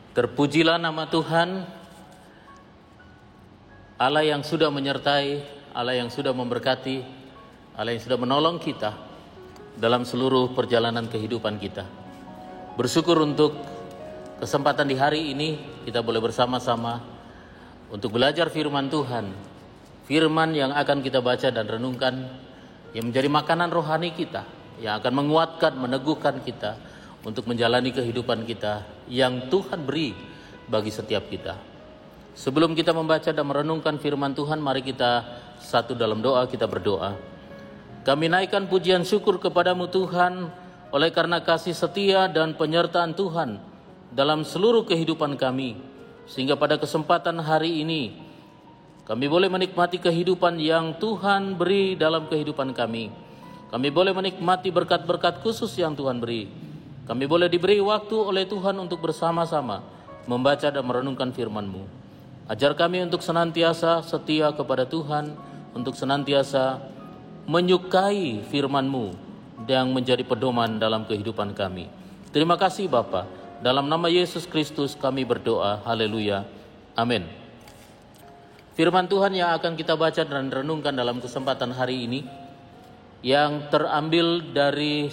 Terpujilah nama Tuhan, Allah yang sudah menyertai, Allah yang sudah memberkati, Allah yang sudah menolong kita dalam seluruh perjalanan kehidupan kita. Bersyukur untuk kesempatan di hari ini kita boleh bersama-sama untuk belajar firman Tuhan. Firman yang akan kita baca dan renungkan, yang menjadi makanan rohani kita, yang akan menguatkan, meneguhkan kita untuk menjalani kehidupan kita yang Tuhan beri bagi setiap kita. Sebelum kita membaca dan merenungkan firman Tuhan, mari kita satu dalam doa, kita berdoa. Kami naikkan pujian syukur kepadamu Tuhan, oleh karena kasih setia dan penyertaan Tuhan dalam seluruh kehidupan kami, sehingga pada kesempatan hari ini kami boleh menikmati kehidupan yang Tuhan beri dalam kehidupan kami. Kami boleh menikmati berkat-berkat khusus yang Tuhan beri. Kami boleh diberi waktu oleh Tuhan untuk bersama-sama membaca dan merenungkan firman-Mu. Ajar kami untuk senantiasa setia kepada Tuhan, untuk senantiasa menyukai firman-Mu yang menjadi pedoman dalam kehidupan kami. Terima kasih Bapa. Dalam nama Yesus Kristus kami berdoa. Haleluya. Amin. Firman Tuhan yang akan kita baca dan renungkan dalam kesempatan hari ini, yang terambil dari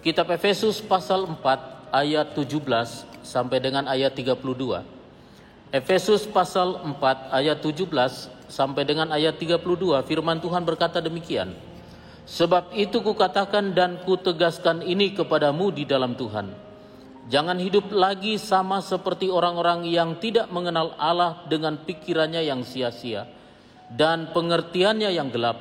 Kitab Efesus pasal 4 ayat 17 sampai dengan ayat 32. Efesus pasal 4 ayat 17 sampai dengan ayat 32, firman Tuhan berkata demikian. Sebab itu kukatakan dan kutegaskan ini kepadamu di dalam Tuhan. Jangan hidup lagi sama seperti orang-orang yang tidak mengenal Allah dengan pikirannya yang sia-sia dan pengertiannya yang gelap.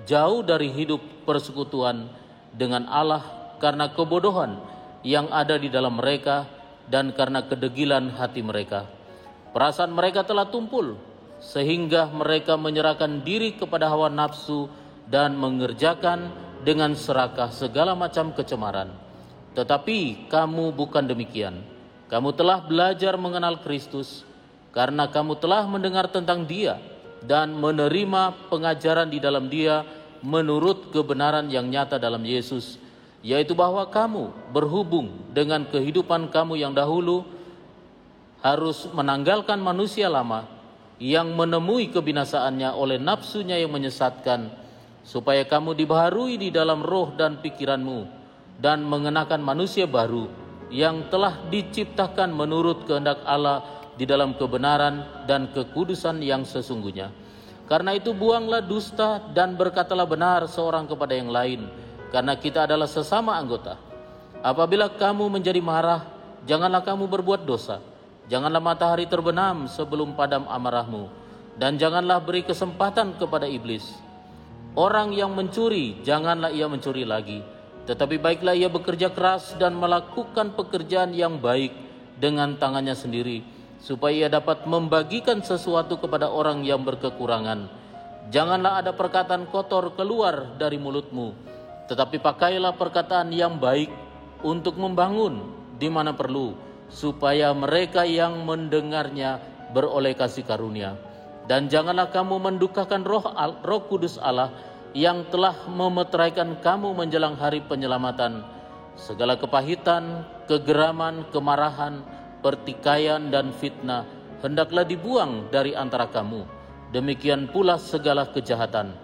Jauh dari hidup persekutuan dengan Allah karena kebodohan yang ada di dalam mereka dan karena kedegilan hati mereka. Perasaan mereka telah tumpul sehingga mereka menyerahkan diri kepada hawa nafsu dan mengerjakan dengan serakah segala macam kecemaran. Tetapi kamu bukan demikian. Kamu telah belajar mengenal Kristus karena kamu telah mendengar tentang Dia dan menerima pengajaran di dalam Dia menurut kebenaran yang nyata dalam Yesus, yaitu bahwa kamu berhubung dengan kehidupan kamu yang dahulu harus menanggalkan manusia lama yang menemui kebinasaannya oleh nafsunya yang menyesatkan, supaya kamu dibaharui di dalam roh dan pikiranmu dan mengenakan manusia baru yang telah diciptakan menurut kehendak Allah di dalam kebenaran dan kekudusan yang sesungguhnya. Karena itu buanglah dusta dan berkatalah benar seorang kepada yang lain, karena kita adalah sesama anggota. Apabila kamu menjadi marah, janganlah kamu berbuat dosa. Janganlah matahari terbenam sebelum padam amarahmu, dan janganlah beri kesempatan kepada iblis. Orang yang mencuri, janganlah ia mencuri lagi, tetapi baiklah ia bekerja keras dan melakukan pekerjaan yang baik dengan tangannya sendiri, supaya ia dapat membagikan sesuatu kepada orang yang berkekurangan. Janganlah ada perkataan kotor keluar dari mulutmu, tetapi pakailah perkataan yang baik untuk membangun di mana perlu, supaya mereka yang mendengarnya beroleh kasih karunia. Dan janganlah kamu mendukakan Roh Kudus Allah yang telah memeteraikan kamu menjelang hari penyelamatan. Segala kepahitan, kegeraman, kemarahan, pertikaian dan fitnah hendaklah dibuang dari antara kamu. Demikian pula segala kejahatan.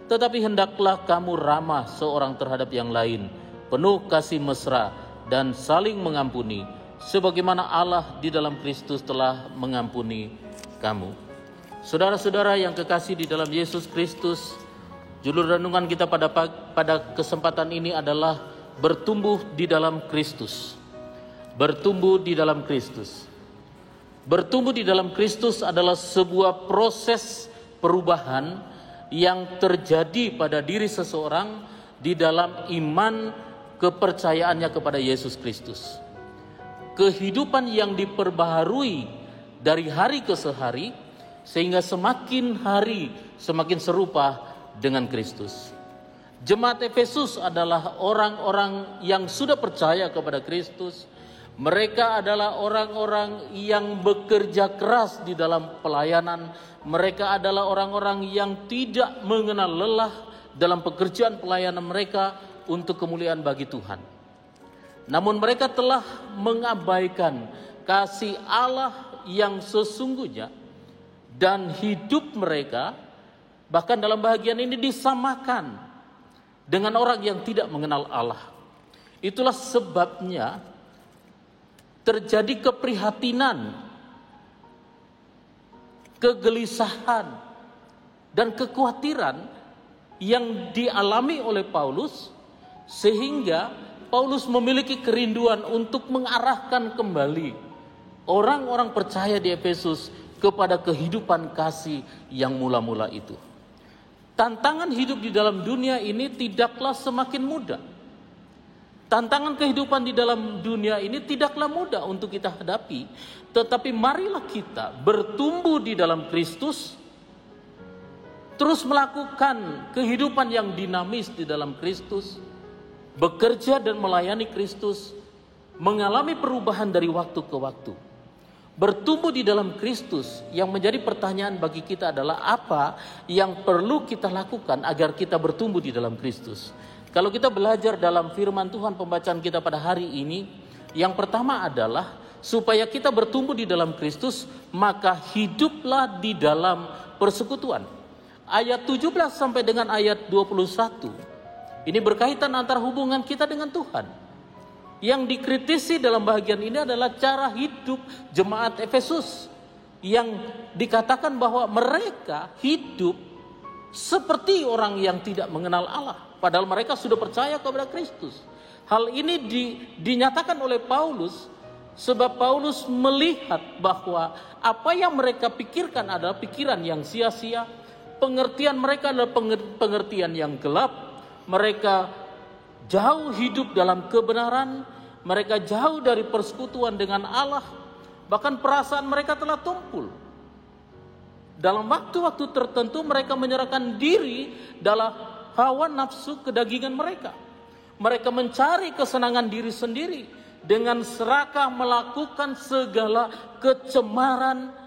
Tetapi hendaklah kamu ramah seorang terhadap yang lain, penuh kasih mesra dan saling mengampuni, sebagaimana Allah di dalam Kristus telah mengampuni kamu. Saudara-saudara yang kekasih di dalam Yesus Kristus, judul renungan kita pada kesempatan ini adalah bertumbuh di dalam Kristus. Bertumbuh di dalam Kristus. Bertumbuh di dalam Kristus adalah sebuah proses perubahan yang terjadi pada diri seseorang di dalam iman kepercayaannya kepada Yesus Kristus. Kehidupan yang diperbaharui dari hari ke hari, sehingga semakin hari semakin serupa dengan Kristus. Jemaat Efesus adalah orang-orang yang sudah percaya kepada Kristus. Mereka adalah orang-orang yang bekerja keras di dalam pelayanan. Mereka adalah orang-orang yang tidak mengenal lelah dalam pekerjaan pelayanan mereka untuk kemuliaan bagi Tuhan. Namun mereka telah mengabaikan kasih Allah yang sesungguhnya, dan hidup mereka bahkan dalam bahagian ini disamakan dengan orang yang tidak mengenal Allah. Itulah sebabnya terjadi keprihatinan, kegelisahan, dan kekhawatiran yang dialami oleh Paulus, sehingga Paulus memiliki kerinduan untuk mengarahkan kembali orang-orang percaya di Efesus kepada kehidupan kasih yang mula-mula itu. Tantangan hidup di dalam dunia ini tidaklah semakin mudah. Tantangan kehidupan di dalam dunia ini tidaklah mudah untuk kita hadapi. Tetapi marilah kita bertumbuh di dalam Kristus, terus melakukan kehidupan yang dinamis di dalam Kristus, bekerja dan melayani Kristus, mengalami perubahan dari waktu ke waktu. Bertumbuh di dalam Kristus, yang menjadi pertanyaan bagi kita adalah apa yang perlu kita lakukan agar kita bertumbuh di dalam Kristus. Kalau kita belajar dalam firman Tuhan pembacaan kita pada hari ini, yang pertama adalah supaya kita bertumbuh di dalam Kristus, maka hiduplah di dalam persekutuan. Ayat 17 sampai dengan ayat 21. Ini berkaitan antara hubungan kita dengan Tuhan. Yang dikritisi dalam bahagian ini adalah cara hidup jemaat Efesus, yang dikatakan bahwa mereka hidup seperti orang yang tidak mengenal Allah, padahal mereka sudah percaya kepada Kristus. Hal ini dinyatakan oleh Paulus, sebab Paulus melihat bahwa apa yang mereka pikirkan adalah pikiran yang sia-sia, pengertian mereka adalah pengertian yang gelap, mereka jauh hidup dalam kebenaran, mereka jauh dari persekutuan dengan Allah, bahkan perasaan mereka telah tumpul. Dalam waktu-waktu tertentu mereka menyerahkan diri dalam hawa nafsu kedagingan mereka. Mereka mencari kesenangan diri sendiri dengan serakah melakukan segala kecemaran.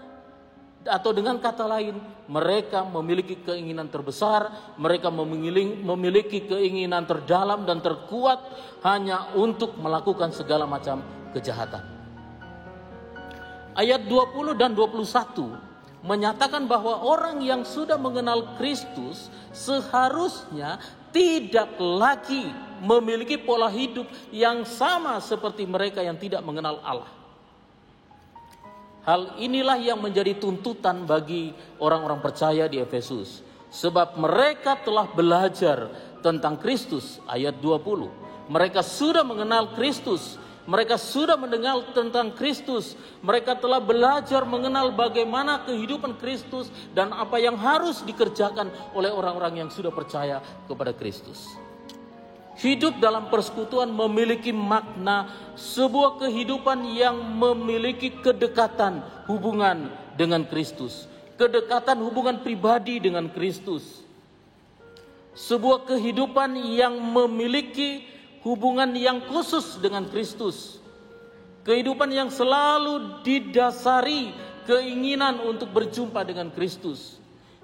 Atau dengan kata lain, mereka memiliki keinginan terbesar, mereka memiliki keinginan terdalam dan terkuat hanya untuk melakukan segala macam kejahatan. Ayat 20 dan 21 menyatakan bahwa orang yang sudah mengenal Kristus seharusnya tidak lagi memiliki pola hidup yang sama seperti mereka yang tidak mengenal Allah. Hal inilah yang menjadi tuntutan bagi orang-orang percaya di Efesus. Sebab mereka telah belajar tentang Kristus, ayat 20. Mereka sudah mengenal Kristus, mereka sudah mendengar tentang Kristus, mereka telah belajar mengenal bagaimana kehidupan Kristus dan apa yang harus dikerjakan oleh orang-orang yang sudah percaya kepada Kristus. Hidup dalam persekutuan memiliki makna sebuah kehidupan yang memiliki kedekatan hubungan dengan Kristus, kedekatan hubungan pribadi dengan Kristus. Sebuah kehidupan yang memiliki hubungan yang khusus dengan Kristus. Kehidupan yang selalu didasari keinginan untuk berjumpa dengan Kristus.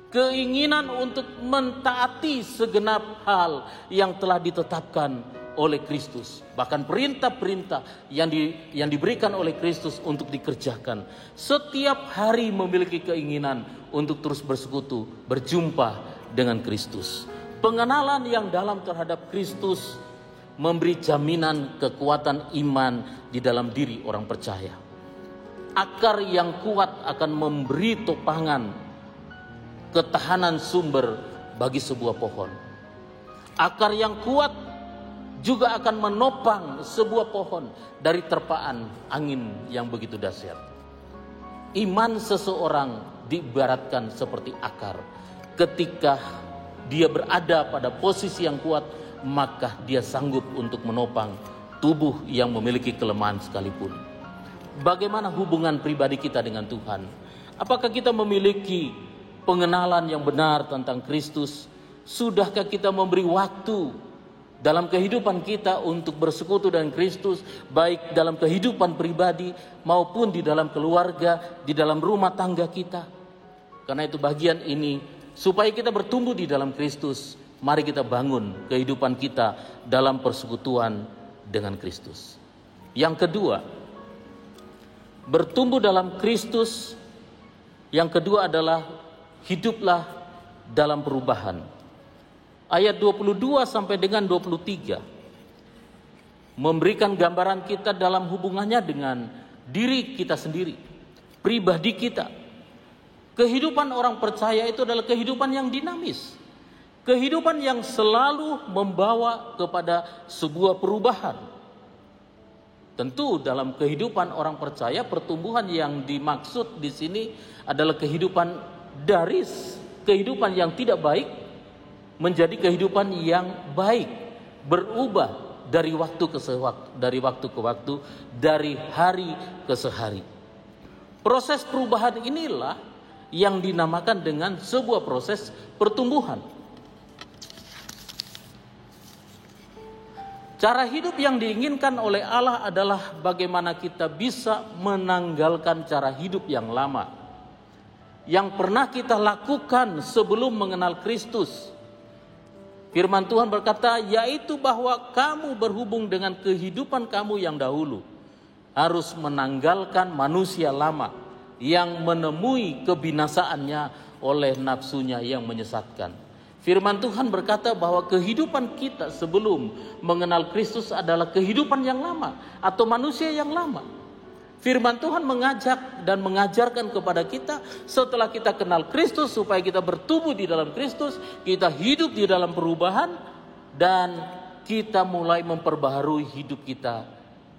Keinginan untuk mentaati segenap hal yang telah ditetapkan oleh Kristus. Bahkan perintah-perintah yang diberikan oleh Kristus untuk dikerjakan. Setiap hari memiliki keinginan untuk terus bersekutu, berjumpa dengan Kristus. Pengenalan yang dalam terhadap Kristus memberi jaminan kekuatan iman di dalam diri orang percaya. Akar yang kuat akan memberi topangan ketahanan sumber bagi sebuah pohon. Akar yang kuat juga akan menopang sebuah pohon dari terpaan angin yang begitu dahsyat. Iman seseorang diibaratkan seperti akar. Ketika dia berada pada posisi yang kuat, maka dia sanggup untuk menopang tubuh yang memiliki kelemahan sekalipun. Bagaimana hubungan pribadi kita dengan Tuhan? Apakah kita memiliki pengenalan yang benar tentang Kristus? Sudahkah kita memberi waktu dalam kehidupan kita untuk bersekutu dengan Kristus, baik dalam kehidupan pribadi maupun di dalam keluarga, di dalam rumah tangga kita? Karena itu bagian ini, supaya kita bertumbuh di dalam Kristus, mari kita bangun kehidupan kita dalam persekutuan dengan Kristus. Yang kedua, bertumbuh dalam Kristus. Yang kedua adalah hiduplah dalam perubahan. Ayat 22 sampai dengan 23 memberikan gambaran kita dalam hubungannya dengan diri kita sendiri, pribadi kita. Kehidupan orang percaya itu adalah kehidupan yang dinamis. Kehidupan yang selalu membawa kepada sebuah perubahan. Tentu dalam kehidupan orang percaya, pertumbuhan yang dimaksud di sini adalah kehidupan dari kehidupan yang tidak baik menjadi kehidupan yang baik, berubah dari waktu ke waktu, dari hari ke hari. Proses perubahan inilah yang dinamakan dengan sebuah proses pertumbuhan. Cara hidup yang diinginkan oleh Allah adalah bagaimana kita bisa menanggalkan cara hidup yang lama, yang pernah kita lakukan sebelum mengenal Kristus. Firman Tuhan berkata, yaitu bahwa kamu berhubung dengan kehidupan kamu yang dahulu, harus menanggalkan manusia lama yang menemui kebinasaannya oleh nafsunya yang menyesatkan. Firman Tuhan berkata bahwa kehidupan kita sebelum mengenal Kristus adalah kehidupan yang lama atau manusia yang lama. Firman Tuhan mengajak dan mengajarkan kepada kita setelah kita kenal Kristus supaya kita bertumbuh di dalam Kristus, kita hidup di dalam perubahan dan kita mulai memperbaharui hidup kita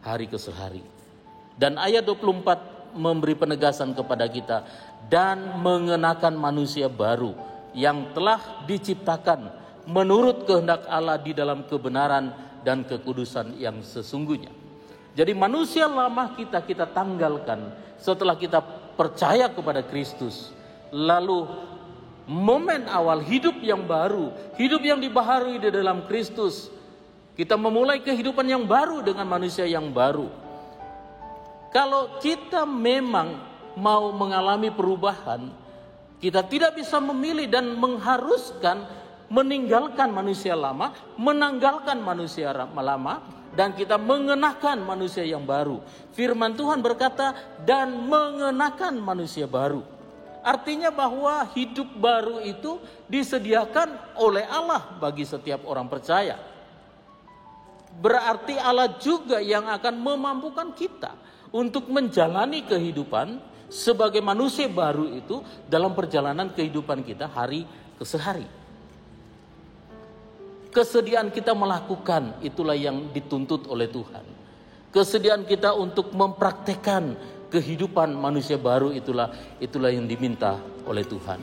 hari ke hari. Dan ayat 24 memberi penegasan kepada kita, dan mengenakan manusia baru yang telah diciptakan menurut kehendak Allah di dalam kebenaran dan kekudusan yang sesungguhnya. Jadi manusia lama kita tanggalkan setelah kita percaya kepada Kristus. Lalu momen awal hidup yang baru, hidup yang dibaharui di dalam Kristus, kita memulai kehidupan yang baru dengan manusia yang baru. Kalau kita memang mau mengalami perubahan, kita tidak bisa memilih dan mengharuskan meninggalkan manusia lama, menanggalkan manusia lama, dan kita mengenakan manusia yang baru. Firman Tuhan berkata, dan mengenakan manusia baru. Artinya bahwa hidup baru itu disediakan oleh Allah bagi setiap orang percaya. Berarti Allah juga yang akan memampukan kita untuk menjalani kehidupan sebagai manusia baru itu dalam perjalanan kehidupan kita hari ke hari. Kesediaan kita melakukan itulah yang dituntut oleh Tuhan. Kesediaan kita untuk mempraktekkan kehidupan manusia baru itulah yang diminta oleh Tuhan.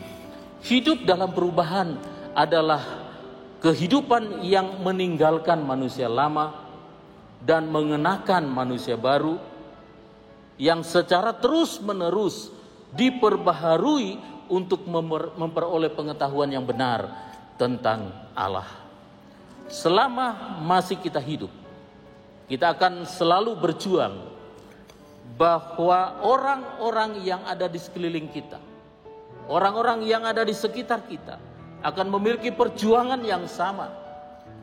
Hidup dalam perubahan adalah kehidupan yang meninggalkan manusia lama dan mengenakan manusia baru, yang secara terus-menerus diperbaharui untuk memperoleh pengetahuan yang benar tentang Allah. Selama masih kita hidup, kita akan selalu berjuang bahwa orang-orang yang ada di sekeliling kita, orang-orang yang ada di sekitar kita akan memiliki perjuangan yang sama.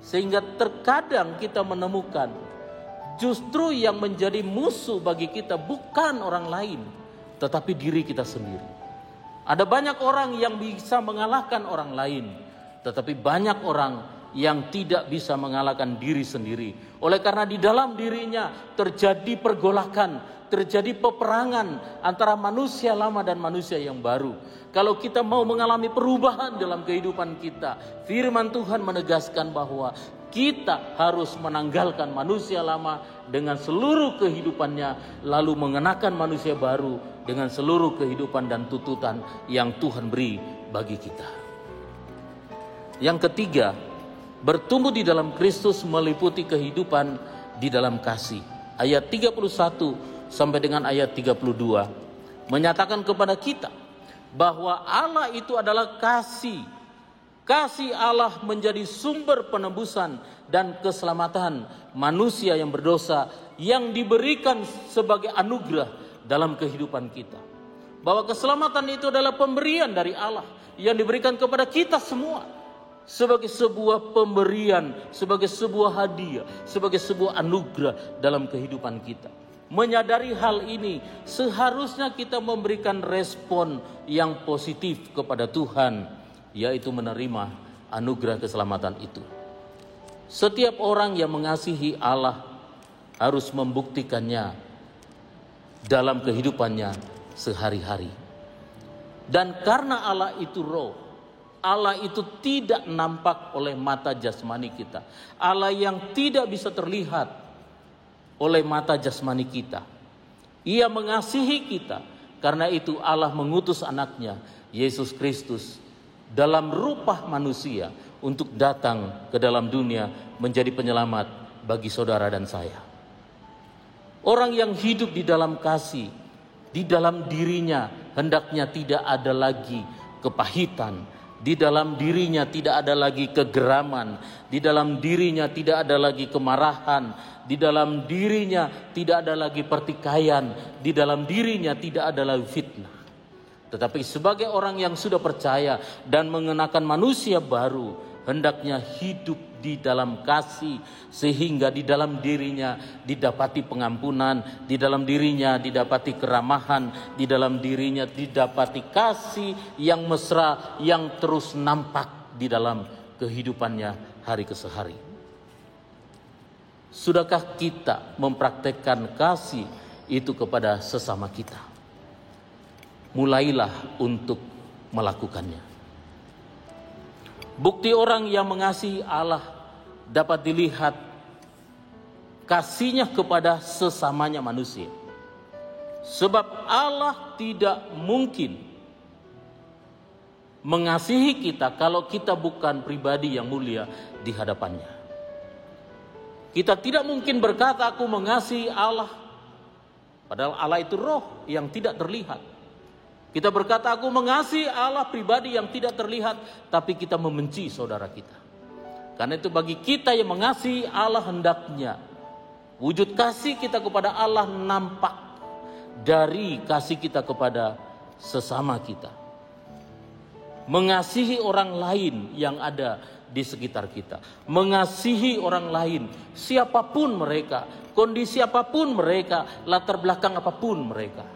Sehingga terkadang kita menemukan justru yang menjadi musuh bagi kita bukan orang lain, tetapi diri kita sendiri. Ada banyak orang yang bisa mengalahkan orang lain, tetapi banyak orang yang tidak bisa mengalahkan diri sendiri. Oleh karena di dalam dirinya terjadi pergolakan, terjadi peperangan antara manusia lama dan manusia yang baru. Kalau kita mau mengalami perubahan dalam kehidupan kita, firman Tuhan menegaskan bahwa kita harus menanggalkan manusia lama dengan seluruh kehidupannya, lalu mengenakan manusia baru dengan seluruh kehidupan dan tuntutan yang Tuhan beri bagi kita. Yang ketiga, bertumbuh di dalam Kristus meliputi kehidupan di dalam kasih. Ayat 31 sampai dengan ayat 32 menyatakan kepada kita bahwa Allah itu adalah kasih. Kasih Allah menjadi sumber penebusan dan keselamatan manusia yang berdosa yang diberikan sebagai anugerah dalam kehidupan kita. Bahwa keselamatan itu adalah pemberian dari Allah yang diberikan kepada kita semua. Sebagai sebuah pemberian, sebagai sebuah hadiah, sebagai sebuah anugerah dalam kehidupan kita. Menyadari hal ini, seharusnya kita memberikan respon yang positif kepada Tuhan, yaitu menerima anugerah keselamatan itu. Setiap orang yang mengasihi Allah harus membuktikannya dalam kehidupannya sehari-hari. Dan karena Allah itu roh, Allah itu tidak nampak oleh mata jasmani kita. Allah yang tidak bisa terlihat oleh mata jasmani kita. Ia mengasihi kita. Karena itu Allah mengutus anaknya, Yesus Kristus, dalam rupa manusia untuk datang ke dalam dunia menjadi penyelamat bagi saudara dan saya. Orang yang hidup di dalam kasih, di dalam dirinya hendaknya tidak ada lagi kepahitan, di dalam dirinya tidak ada lagi kegeraman, di dalam dirinya tidak ada lagi kemarahan, di dalam dirinya tidak ada lagi pertikaian, di dalam dirinya tidak ada lagi fitnah. Tetapi sebagai orang yang sudah percaya dan mengenakan manusia baru, hendaknya hidup di dalam kasih, sehingga di dalam dirinya didapati pengampunan, di dalam dirinya didapati keramahan, di dalam dirinya didapati kasih yang mesra yang terus nampak di dalam kehidupannya hari ke hari. Sudahkah kita mempraktekkan kasih itu kepada sesama kita? Mulailah untuk melakukannya. Bukti orang yang mengasihi Allah dapat dilihat kasihnya kepada sesamanya manusia. Sebab Allah tidak mungkin mengasihi kita kalau kita bukan pribadi yang mulia di hadapannya. Kita tidak mungkin berkata aku mengasihi Allah, padahal Allah itu roh yang tidak terlihat. Kita berkata aku mengasihi Allah, pribadi yang tidak terlihat, tapi kita membenci saudara kita. Karena itu bagi kita yang mengasihi Allah, hendaknya wujud kasih kita kepada Allah nampak dari kasih kita kepada sesama kita. Mengasihi orang lain yang ada di sekitar kita. Mengasihi orang lain, siapapun mereka, kondisi apapun mereka, latar belakang apapun mereka.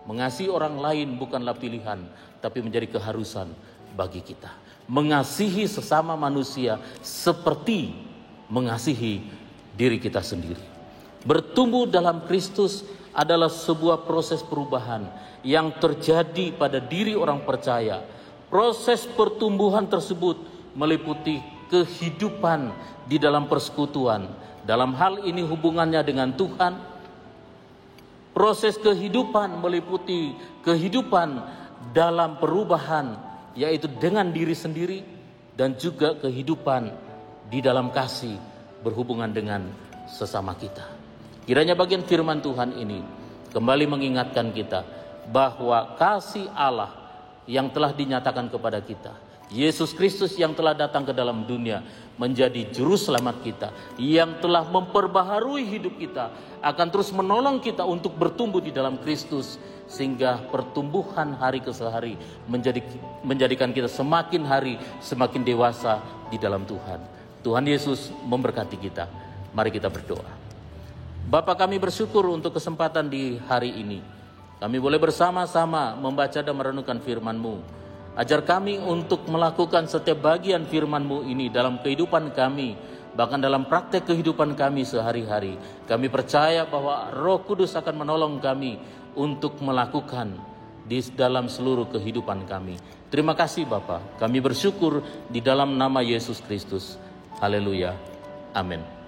Mengasihi orang lain bukanlah pilihan, tapi menjadi keharusan bagi kita. Mengasihi sesama manusia seperti mengasihi diri kita sendiri. Bertumbuh dalam Kristus adalah sebuah proses perubahan yang terjadi pada diri orang percaya. Proses pertumbuhan tersebut meliputi kehidupan di dalam persekutuan. Dalam hal ini hubungannya dengan Tuhan. Proses kehidupan meliputi kehidupan dalam perubahan, yaitu dengan diri sendiri, dan juga kehidupan di dalam kasih berhubungan dengan sesama kita. Kiranya bagian firman Tuhan ini kembali mengingatkan kita bahwa kasih Allah yang telah dinyatakan kepada kita, Yesus Kristus yang telah datang ke dalam dunia menjadi juru selamat kita, yang telah memperbaharui hidup kita, akan terus menolong kita untuk bertumbuh di dalam Kristus, sehingga pertumbuhan hari ke hari menjadikan kita semakin hari semakin dewasa di dalam Tuhan. Tuhan Yesus memberkati kita. Mari kita berdoa. Bapa, kami bersyukur untuk kesempatan di hari ini. Kami boleh bersama-sama membaca dan merenungkan firman-Mu. Ajar kami untuk melakukan setiap bagian firman-Mu ini dalam kehidupan kami, bahkan dalam praktek kehidupan kami sehari-hari. Kami percaya bahwa Roh Kudus akan menolong kami untuk melakukan di dalam seluruh kehidupan kami. Terima kasih Bapa. Kami bersyukur di dalam nama Yesus Kristus. Haleluya. Amin.